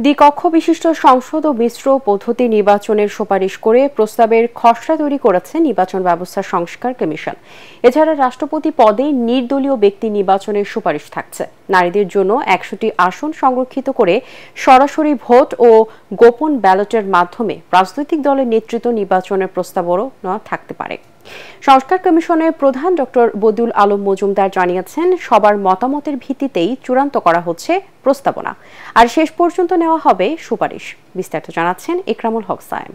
দ্বিকক্ষ বিশিষ্ট সংসদ ও মিশ্র পদ্ধতি নির্বাচনের সুপারিশ করে প্রস্তাবের খসড়া তৈরি করেছে নির্বাচন ব্যবস্থা সংস্কার কমিশন। এছাড়া রাষ্ট্রপতি পদে নির্দলীয় ব্যক্তি নির্বাচনের সুপারিশ থাকছে। নারীদের জন্য ১০০টি আসন সংরক্ষিত করে সরাসরি ভোট ও গোপন ব্যালটের মাধ্যমে রাজনৈতিক দলের নেতৃত্ব নির্বাচনের প্রস্তাবও থাকতে পারে। সংস্কার কমিশনের প্রধান ডক্টর বদিউল আলম মজুমদার জানিয়েছেন, সবার মতামতের ভিত্তিতেই চূড়ান্ত করা হচ্ছে প্রস্তাবনা, আর শেষ পর্যন্ত নেওয়া হবে সুপারিশ। বিস্তারিত জানাচ্ছেন ইকরামুল হক সায়েম।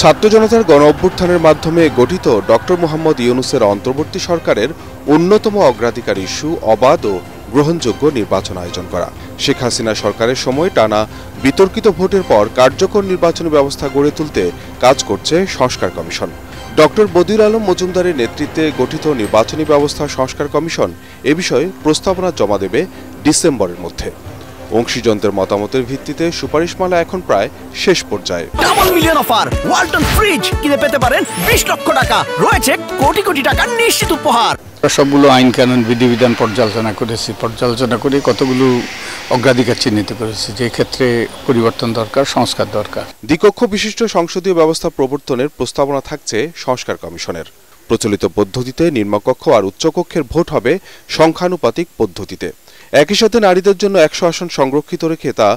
ছাত্র জনতার গণ অভ্যুত্থানের মাধ্যমে গঠিত ডক্টর মোহাম্মদ ইউনূসের অন্তর্বর্তী সরকারের অন্যতম অগ্রাধিকার ইস্যু অবাধ ও গ্রহণযোগ্য নির্বাচন আয়োজন করা। শেখ হাসিনা সরকারের সময় টানা বিতর্কিত ভোটের পর কার্যকর নির্বাচনী ব্যবস্থা গড়ে তুলতে কাজ করছে সংস্কার কমিশন। ডক্টর বদিউল আলম মজুমদারের নেতৃত্বে গঠিত নির্বাচনী ব্যবস্থা সংস্কার কমিশন এ বিষয়ে প্রস্তাবনা জমা দেবে ডিসেম্বরের মধ্যে। অংশীজনদের মতামতের ভিত্তিতে সুপারিশমালা এখন প্রায় শেষ পর্যায়ে। Double million offer, Walton fridge কিনে পেতে পারেন 20 লক্ষ টাকা, রয়েছে কোটি কোটি টাকার নিশ্চিত উপহার। সবগুলো আইন কানুন বিধিবিধান পর্যালোচনা করে কতগুলো অগ্রাধিকার চিহ্নিত করেছি, যে ক্ষেত্রে পরিবর্তন দরকার, সংস্কার দরকার। দ্বিকক্ষ বিশিষ্ট সংসদীয় ব্যবস্থা প্রবর্তনের প্রস্তাবনা থাকছে সংস্কার কমিশনের। প্রচলিত পদ্ধতিতে নিম্নকক্ষ আর উচ্চকক্ষের ভোট হবে সংখ্যানুপাতিক পদ্ধতিতে। একই সাথে নারীদের জন্য 100 আসন সংরক্ষিত রেখে তা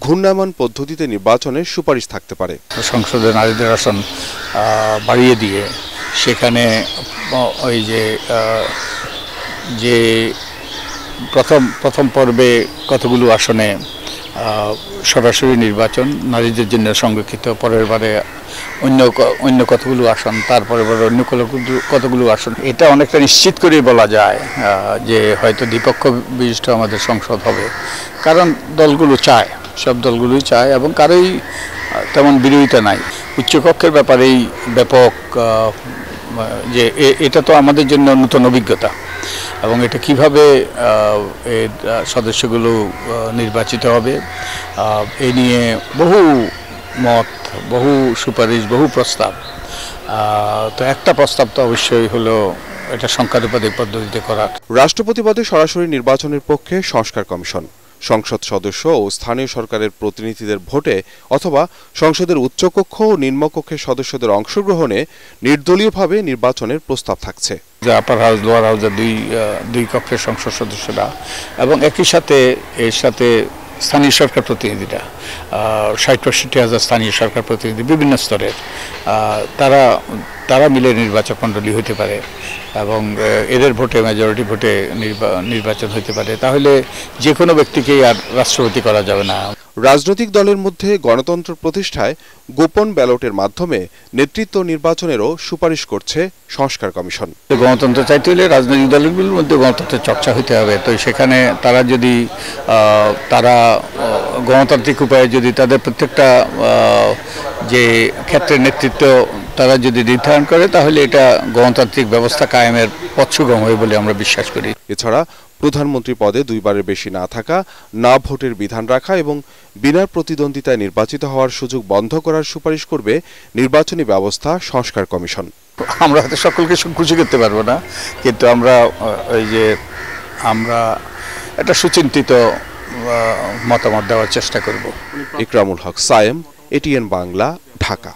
ঘূর্ণায়মান পদ্ধতিতে নির্বাচনের সুপারিশ থাকতে পারে। সংসদে নারীদের আসন বাড়িয়ে দিয়ে সেখানে ওই যে প্রথম পর্বে কতগুলো আসনে সরাসরি নির্বাচন নারীদের জন্য সংরক্ষিত, পরের বারে অন্য কতগুলো আসন, তারপরে অন্য কতগুলো আসন, এটা অনেকটা নিশ্চিত করে বলা যায় যে হয়তো দ্বিপক্ষ বিশিষ্ট আমাদের সংসদ হবে। কারণ দলগুলো চায়, সব দলগুলোই চায় এবং কারোই তেমন বিরোধিতা নাই। উচ্চকক্ষের ব্যাপারেই ব্যাপক যে এটা তো আমাদের জন্য নতুন অভিজ্ঞতা এবং এটা কিভাবে সদস্যগুলো নির্বাচিত হবে এ নিয়ে বহু মত, বহু সুপারিশ, বহু প্রস্তাব। তো একটা প্রস্তাব তো অবশ্যই হলো এটা সংখ্যানুপাতিক পদ্ধতিতে করা। রাষ্ট্রপতি পদে সরাসরি নির্বাচনের পক্ষে সংস্কার কমিশন। সংসদ সদস্য ও স্থানীয় সরকারের প্রতিনিধিদের ভোটে অথবা সংসদের উচ্চকক্ষ ও নিম্নকক্ষের সদস্যদের অংশগ্রহণে নির্দলীয়ভাবে নির্বাচনের প্রস্তাব থাকছে। আপার হাউস, লোয়ার হাউসের দুই কক্ষের সংসদ সদস্যরা এবং একই সাথে এর সাথে স্থানীয় সরকার প্রতিনিধিরা ৬০-৬৫,০০০ স্থানীয় সরকার প্রতিনিধি বিভিন্ন স্তরের তারা মিলে নির্বাচক মণ্ডলী হতে পারে এবং এদের ভোটে, মেজরিটি ভোটে নির্বাচন হতে পারে। তাহলে যে কোনো ব্যক্তিকেই আর রাষ্ট্রপতি করা যাবে না। রাজনৈতিক দলের মধ্যে গণতন্ত্র প্রতিষ্ঠায় গোপন ব্যালটের মাধ্যমে নেতৃত্ব নির্বাচনেরও সুপারিশ করছে সংস্কার কমিশন। গণতন্ত্র চাইতে হলে রাজনৈতিক দলগুলোর মধ্যে গণতন্ত্রের চর্চা হতে হবে। তো সেখানে তারা গণতান্ত্রিক উপায়ে যদি তাদের প্রত্যেকটা যে ক্ষেত্রের নেতৃত্ব তারা যদি নির্ধারণ করে, তাহলে এটা গণতান্ত্রিক ব্যবস্থা কায়েমের পথ সুগম হবে বলে আমরা বিশ্বাস করি। এছাড়া প্রধানমন্ত্রী পদে 2 বারের বেশি না থাকা, না ভোটের বিধান রাখা এবং বিনা প্রতিদ্বন্দ্বিতায় নির্বাচিত হওয়ার সুযোগ বন্ধ করার সুপারিশ করবে নির্বাচনী ব্যবস্থা সংস্কার কমিশন। আমরা হয়তো সকলকে খুশি করতে পারবো না, কিন্তু আমরা একটা সুচিন্তিত মতামত দেওয়ার চেষ্টা করব। ইকরামুল হক সায়েম, এটিএন বাংলা, ঢাকা।